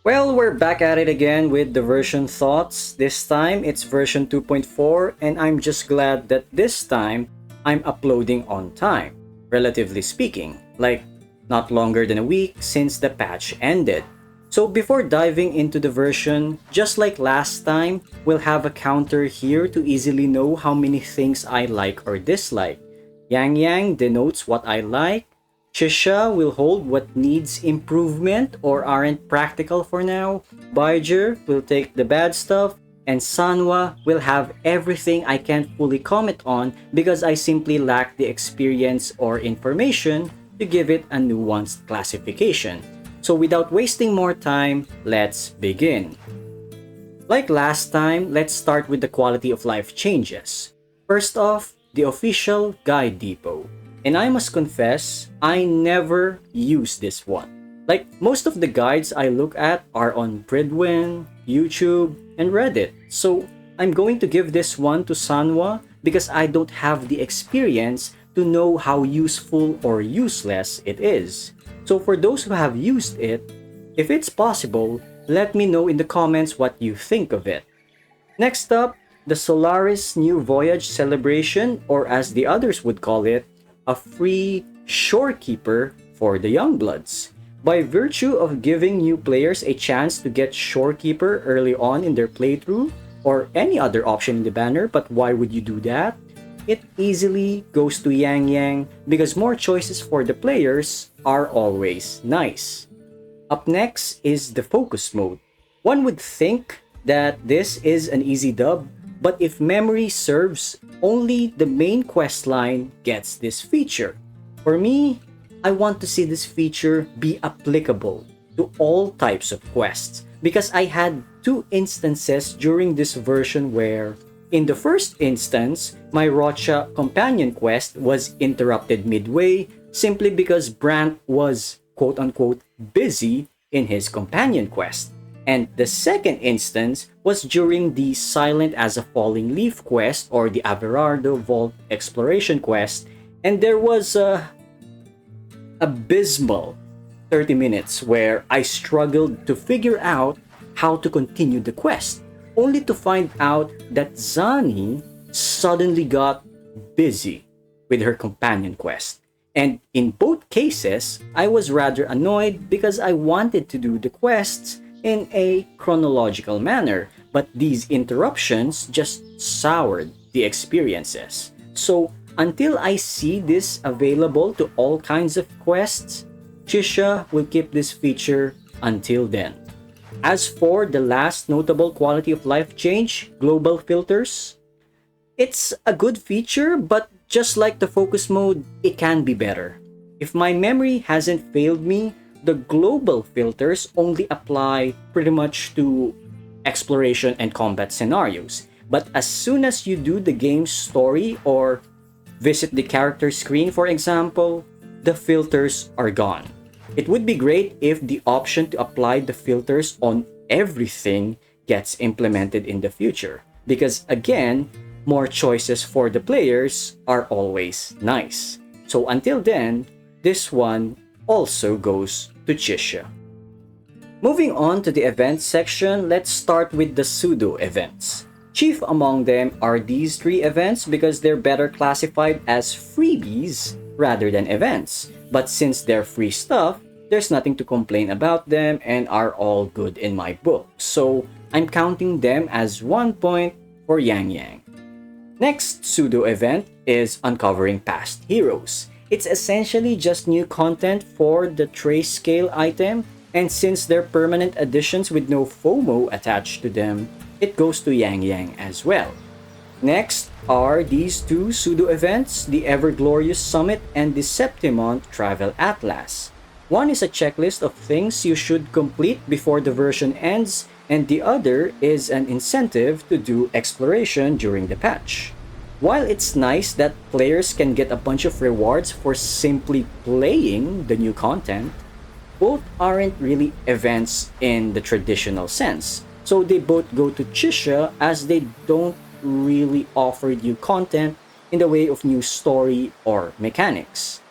Well, we're back at it again with the version thoughts. This time it's version 2.4, and I'm just glad that this time I'm uploading on time, relatively speaking, like not longer than a week since the patch ended. So before diving into the version, just like last time, we'll have a counter here to easily know how many things I like or dislike. Yang Yang denotes what I like. Chisha will hold what needs improvement or aren't practical for now. Baijer will take the bad stuff. And Sanwa will have everything I can't fully comment on because I simply lack the experience or information to give it a nuanced classification. So without wasting more time, let's begin. Like last time, let's start with the quality of life changes. First off, the official guide depot. And I must confess, I never use this one. Like most of the guides I look at are on Bridwin, YouTube, and Reddit. So I'm going to give this one to Sanwa because I don't have the experience to know how useful or useless it is. So for those who have used it, if it's possible, let me know in the comments what you think of it. Next up, the Solaris New Voyage Celebration, or as the others would call it, a free shorekeeper for the Youngbloods. By virtue of giving new players a chance to get shorekeeper early on in their playthrough, or any other option in the banner, but why would you do that? It easily goes to Yang Yang because more choices for the players are always nice. Up next is the focus mode. One would think that this is an easy dub, but if memory serves, only the main quest line gets this feature. For me, I want to see this feature be applicable to all types of quests because I had two instances during this version where, in the first instance, my Rocha companion quest was interrupted midway simply because Brant was quote-unquote busy in his companion quest. And the second instance was during the Silent as a Falling Leaf quest or the Averardo Vault exploration quest, and there was a abysmal 30 minutes where I struggled to figure out how to continue the quest, only to find out that Zani suddenly got busy with her companion quest. And in both cases, I was rather annoyed because I wanted to do the quests in a chronological manner, but these interruptions just soured the experiences. So until I see this available to all kinds of quests, Chisha will keep this feature until then. As for the last notable quality of life change, global filters, it's a good feature, but just like the focus mode, it can be better. If my memory hasn't failed me, the global filters only apply pretty much to exploration and combat scenarios. But as soon as you do the game's story or visit the character screen, for example, the filters are gone. It would be great if the option to apply the filters on everything gets implemented in the future. Because again, more choices for the players are always nice. So until then, this one also goes to Chisha. Moving on to the events section, let's start with the pseudo events. Chief among them are these three events because they're better classified as freebies rather than events. But since they're free stuff, there's nothing to complain about them and are all good in my book. So I'm counting them as 1 point for Yang Yang. Next pseudo event is Uncovering Past Heroes. It's essentially just new content for the trace scale item, and since they're permanent additions with no FOMO attached to them, it goes to Yang Yang as well. Next are these two pseudo events, the Everglorious Summit and the Septimont Travel Atlas. One is a checklist of things you should complete before the version ends, and the other is an incentive to do exploration during the patch. While it's nice that players can get a bunch of rewards for simply playing the new content, both aren't really events in the traditional sense. So they both go to Chisha as they don't really offer new content in the way of new story or mechanics.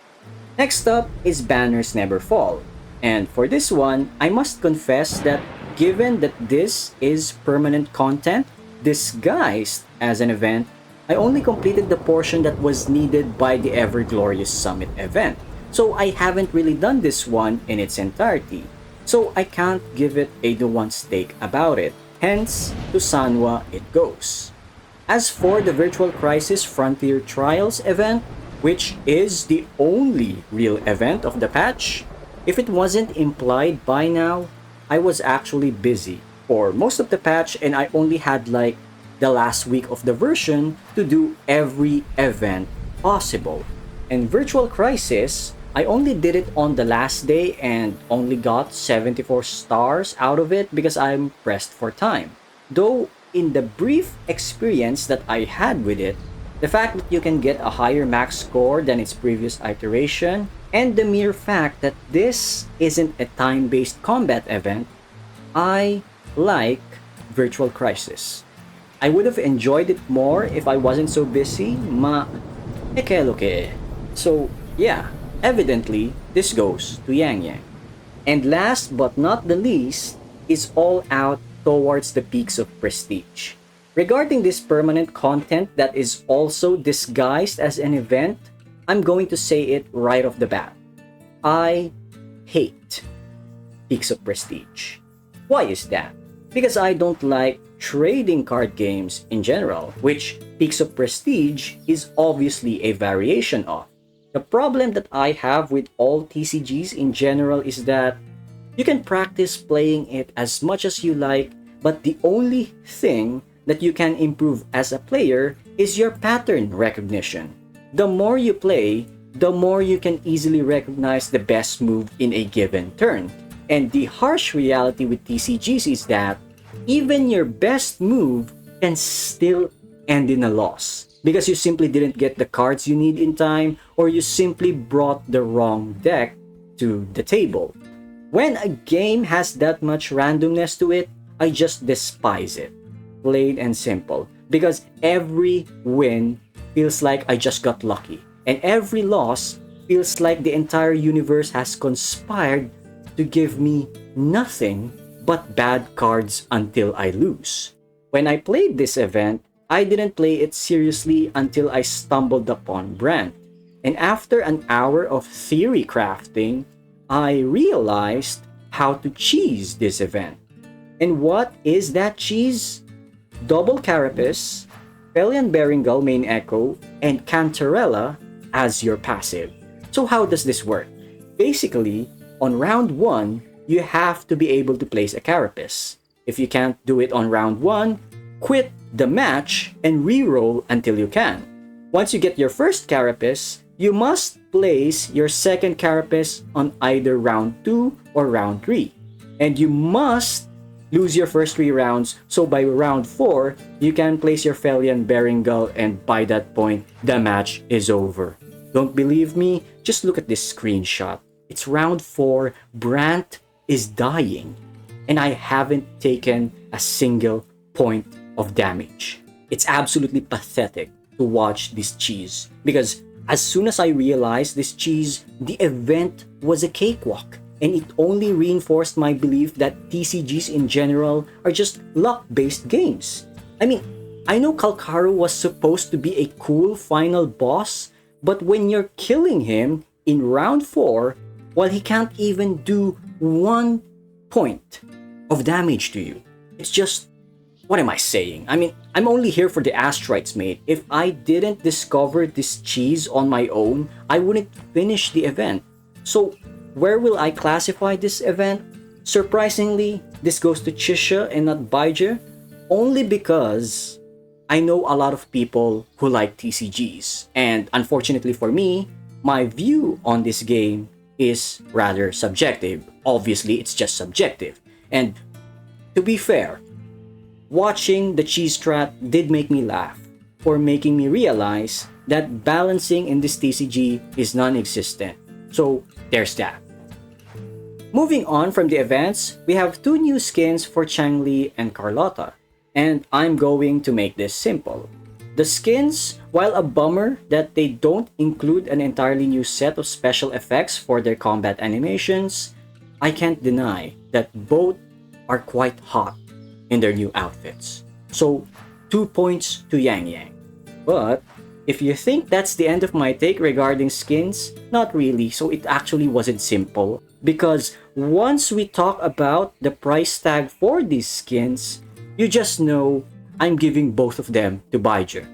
Next up is Banners Never Fall. And for this one, I must confess that given that this is permanent content disguised as an event, I only completed the portion that was needed by the Ever Glorious Summit event. So I haven't really done this one in its entirety. So I can't give it a nuanced take about it. Hence, to Sanwa it goes. As for the Virtual Crisis Frontier Trials event, which is the only real event of the patch, if it wasn't implied by now, I was actually busy for most of the patch and I only had like the last week of the version to do every event possible. And Virtual Crisis, I only did it on the last day and only got 74 stars out of it because I'm pressed for time. Though in the brief experience that I had with it, the fact that you can get a higher max score than its previous iteration, and the mere fact that this isn't a time-based combat event, I like Virtual Crisis. I would have enjoyed it more if I wasn't so busy, ekeloke. So yeah, evidently this goes to Yang Yang. And last but not the least is All Out towards the peaks of prestige. Regarding this permanent content that is also disguised as an event, I'm going to say it right off the bat. I hate peaks of prestige. Why is that? Because I don't like trading card games in general, which peaks of prestige is obviously a variation of. The problem that I have with all TCGs in general is that you can practice playing it as much as you like, but the only thing that you can improve as a player is your pattern recognition. The more you play, the more you can easily recognize the best move in a given turn. And the harsh reality with TCGs is that even your best move can still end in a loss because you simply didn't get the cards you need in time or you simply brought the wrong deck to the table. When a game has that much randomness to it, I just despise it. Plain and simple. Because every win feels like I just got lucky. And every loss feels like the entire universe has conspired to give me nothing but bad cards until I lose. When I played this event, I didn't play it seriously until I stumbled upon Brand. And after an hour of theory crafting, I realized how to cheese this event. And what is that cheese? Double Carapace, Felian Berengull main echo, and Cantarella as your passive. So how does this work? Basically, on round 1, you have to be able to place a Carapace. If you can't do it on round 1, quit the match and re-roll until you can. Once you get your first Carapace, you must place your second Carapace on either round 2 or round 3. And you must lose your first 3 rounds, so by round 4, you can place your Felian Berengull and by that point, the match is over. Don't believe me? Just look at this screenshot. It's round 4, Brant is dying, and I haven't taken a single point of damage. It's absolutely pathetic to watch this cheese, because as soon as I realized this cheese, the event was a cakewalk. And it only reinforced my belief that TCGs in general are just luck-based games. I mean, I know Kalkaru was supposed to be a cool final boss, but when you're killing him in round 4, while he can't even do 1 point of damage to you, it's just, what am I saying? I mean, I'm only here for the asteroids, mate. If I didn't discover this cheese on my own, I wouldn't finish the event. So, where will I classify this event? Surprisingly, this goes to Chisha and not Baija, only because I know a lot of people who like TCGs. And unfortunately for me, my view on this game is rather subjective. Obviously, it's just subjective. And to be fair, watching the cheese strat did make me laugh for making me realize that balancing in this TCG is non-existent. So there's that. Moving on from the events, we have 2 new skins for Changli and Carlotta, and I'm going to make this simple. The skins, while a bummer that they don't include an entirely new set of special effects for their combat animations, I can't deny that both are quite hot in their new outfits. So, 2 points to Yang Yang. But if you think that's the end of my take regarding skins, not really. So it actually wasn't simple. Because once we talk about the price tag for these skins, you just know I'm giving both of them to Baijer.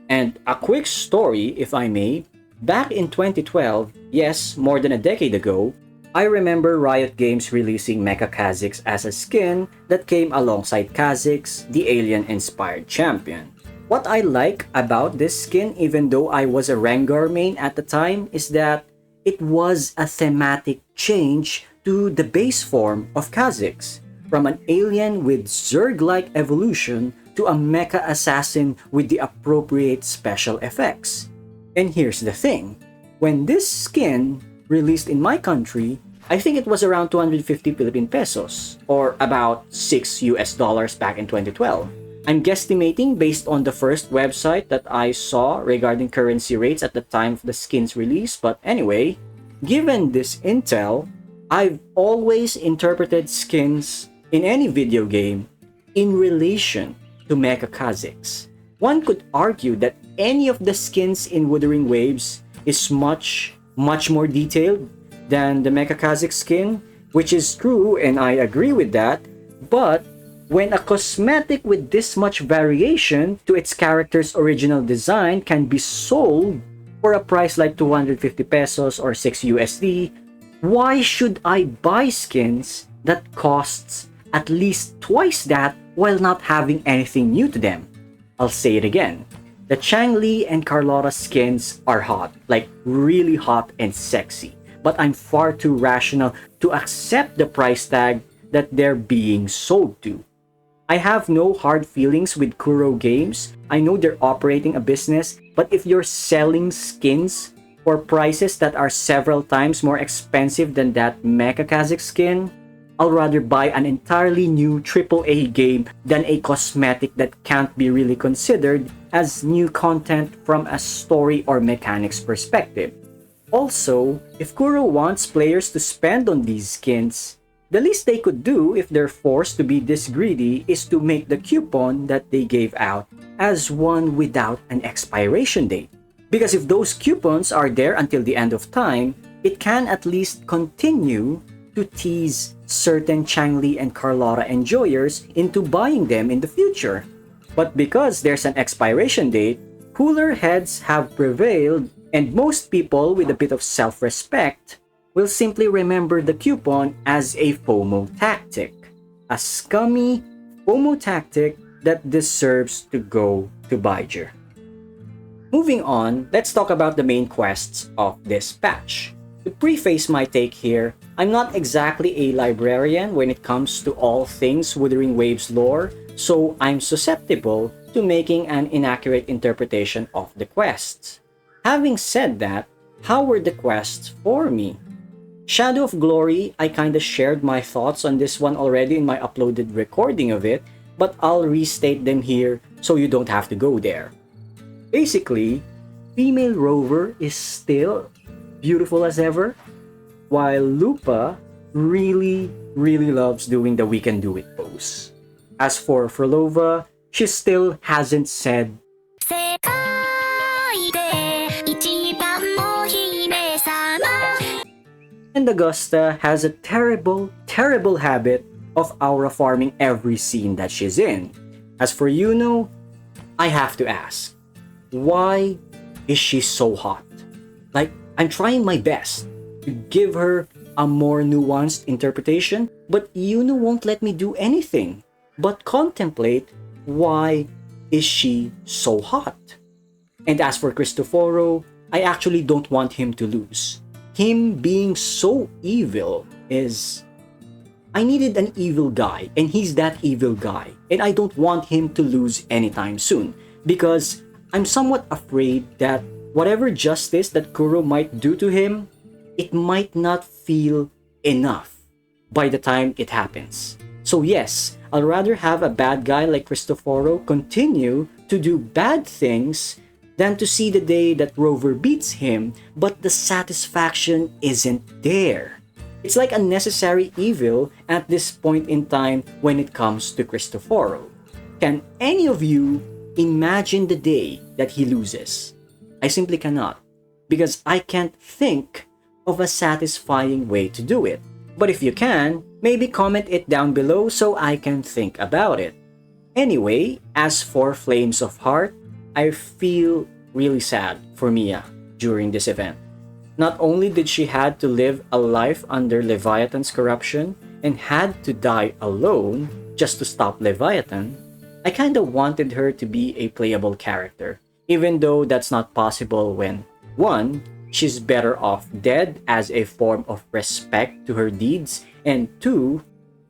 And a quick story, if I may, back in 2012, yes, more than a decade ago, I remember Riot Games releasing Mecha Kha'Zix as a skin that came alongside Kha'Zix, the alien-inspired champion. What I like about this skin, even though I was a Rengar main at the time, is that it was a thematic change to the base form of Kha'Zix, from an alien with Zerg-like evolution to a mecha assassin with the appropriate special effects. And here's the thing, when this skin released in my country, I think it was around 250 Philippine pesos, or about $6 back in 2012. I'm guesstimating based on the first website that I saw regarding currency rates at the time of the skin's release, but anyway, given this intel, I've always interpreted skins in any video game in relation to Mecha Kha'Zix. One could argue that any of the skins in Wuthering Waves is much more detailed than the Mecha Kha'Zix skin, which is true and I agree with that, but when a cosmetic with this much variation to its character's original design can be sold for a price like 250 pesos or $6, why should I buy skins that costs at least twice that while not having anything new to them? I'll say it again. The Changli and Carlotta skins are hot, like really hot and sexy, but I'm far too rational to accept the price tag that they're being sold to. I have no hard feelings with Kuro Games. I know they're operating a business, but if you're selling skins for prices that are several times more expensive than that Mecha Kha'Zix skin, I'll rather buy an entirely new AAA game than a cosmetic that can't be really considered as new content from a story or mechanics perspective. Also, if Kuro wants players to spend on these skins, the least they could do if they're forced to be this greedy is to make the coupon that they gave out as one without an expiration date. Because if those coupons are there until the end of time, it can at least continue to tease certain Changli and Carlotta enjoyers into buying them in the future. But because there's an expiration date, cooler heads have prevailed, and most people with a bit of self-respect will simply remember the coupon as a FOMO tactic. A scummy FOMO tactic that deserves to go to Baijer. Moving on, let's talk about the main quests of this patch. To preface my take here, I'm not exactly a librarian when it comes to all things Wuthering Waves lore, so I'm susceptible to making an inaccurate interpretation of the quests. Having said that, how were the quests for me? Shadow of Glory, I kinda shared my thoughts on this one already in my uploaded recording of it, but I'll restate them here so you don't have to go there. Basically, female Rover is still beautiful as ever, while Lupa really loves doing the we can do it pose. As for Frolova, she still hasn't said and Augusta has a terrible habit of aura farming every scene that she's in. As for Yuno, I have to ask, why is she so hot? Like, I'm trying my best to give her a more nuanced interpretation, but Yuno won't let me do anything but contemplate why is she so hot. And as for Cristoforo, I actually don't want him to lose. Him being so evil is... I needed an evil guy, and he's that evil guy, and I don't want him to lose anytime soon, because I'm somewhat afraid that whatever justice that Kuro might do to him, it might not feel enough by the time it happens. So yes, I'll rather have a bad guy like Cristoforo continue to do bad things than to see the day that Rover beats him, but the satisfaction isn't there. It's like a necessary evil at this point in time when it comes to Cristoforo. Can any of you imagine the day that he loses? I simply cannot, because I can't think of a satisfying way to do it. But if you can, maybe comment it down below so I can think about it. Anyway, as for Flames of Heart, I feel really sad for Mia during this event. Not only did she had to live a life under Leviathan's corruption and had to die alone just to stop Leviathan, I kinda wanted her to be a playable character, even though that's not possible when 1. She's better off dead as a form of respect to her deeds, and 2.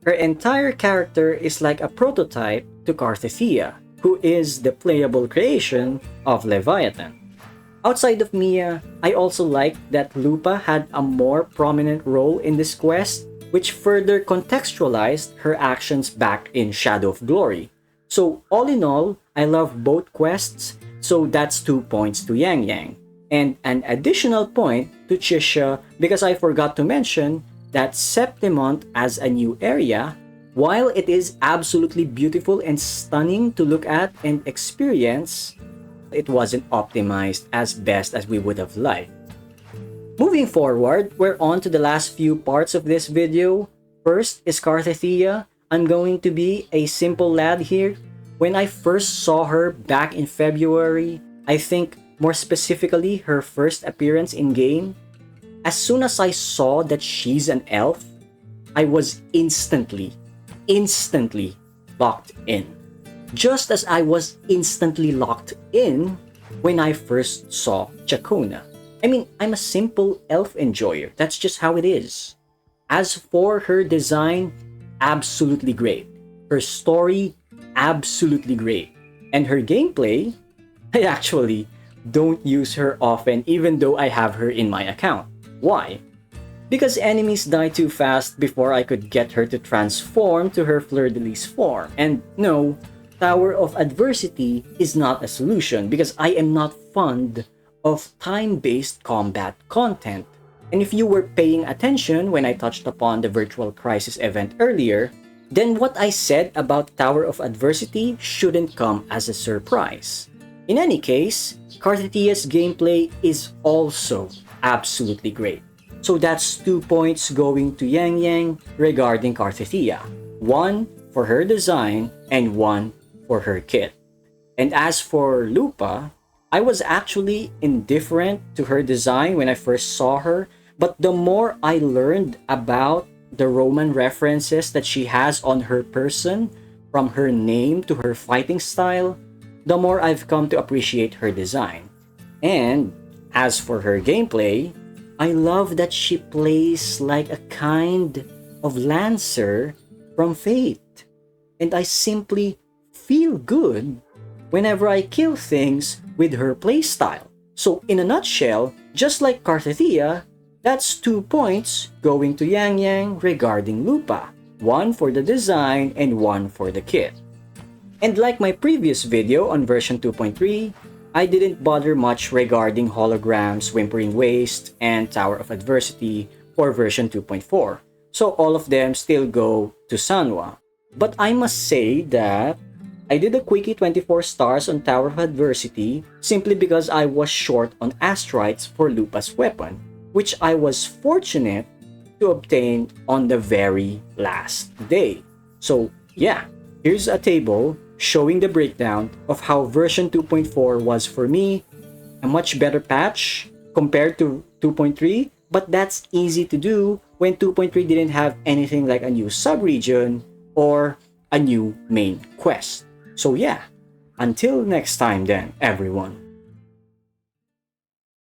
Her entire character is like a prototype to Carthethia, who is the playable creation of Leviathan. Outside of Mia, I also liked that Lupa had a more prominent role in this quest, which further contextualized her actions back in Shadow of Glory. So all in all, I love both quests, so that's 2 points to Yang Yang. And an additional point to Chisha because I forgot to mention that Septimont as a new area, while it is absolutely beautiful and stunning to look at and experience, it wasn't optimized as best as we would have liked. Moving forward, we're on to the last few parts of this video. First is Carthethia. I'm going to be a simple lad here. When I first saw her back in February, I think more specifically her first appearance in game, as soon as I saw that she's an elf, I was instantly locked in. Just as I was instantly locked in when I first saw Chacona. I mean, I'm a simple elf enjoyer. That's just how it is. As for her design, absolutely great. Her story, absolutely great. And her gameplay, I actually don't use her often even though I have her in my account. Why? Because enemies die too fast before I could get her to transform to her fleur-de-lis form. And no, Tower of Adversity is not a solution because I am not fond of time-based combat content. And if you were paying attention when I touched upon the Virtual Crisis event earlier, then what I said about Tower of Adversity shouldn't come as a surprise. In any case, Carthethia's gameplay is also absolutely great. So that's 2 points going to Yang Yang regarding Carthethia. 1 for her design and 1 for her kit. And as for Lupa, I was actually indifferent to her design when I first saw her, but the more I learned about the Roman references that she has on her person, from her name to her fighting style, the more I've come to appreciate her design. And as for her gameplay, I love that she plays like a kind of Lancer from Fate. And I simply feel good whenever I kill things with her playstyle. So in a nutshell, just like Carthethia, that's 2 points going to Yang Yang regarding Lupa. 1 for the design and 1 for the kit. And like my previous video on version 2.3, I didn't bother much regarding holograms, Whimpering Waste, and Tower of Adversity for version 2.4. So all of them still go to Sanwa. But I must say that I did a quickie 24 stars on Tower of Adversity simply because I was short on astrites for Lupa's weapon, which I was fortunate to obtain on the very last day. So yeah, here's a table showing the breakdown of how version 2.4 was for me. A much better patch compared to 2.3, but that's easy to do when 2.3 didn't have anything like a new subregion or a new main quest. So yeah, until next time then, everyone.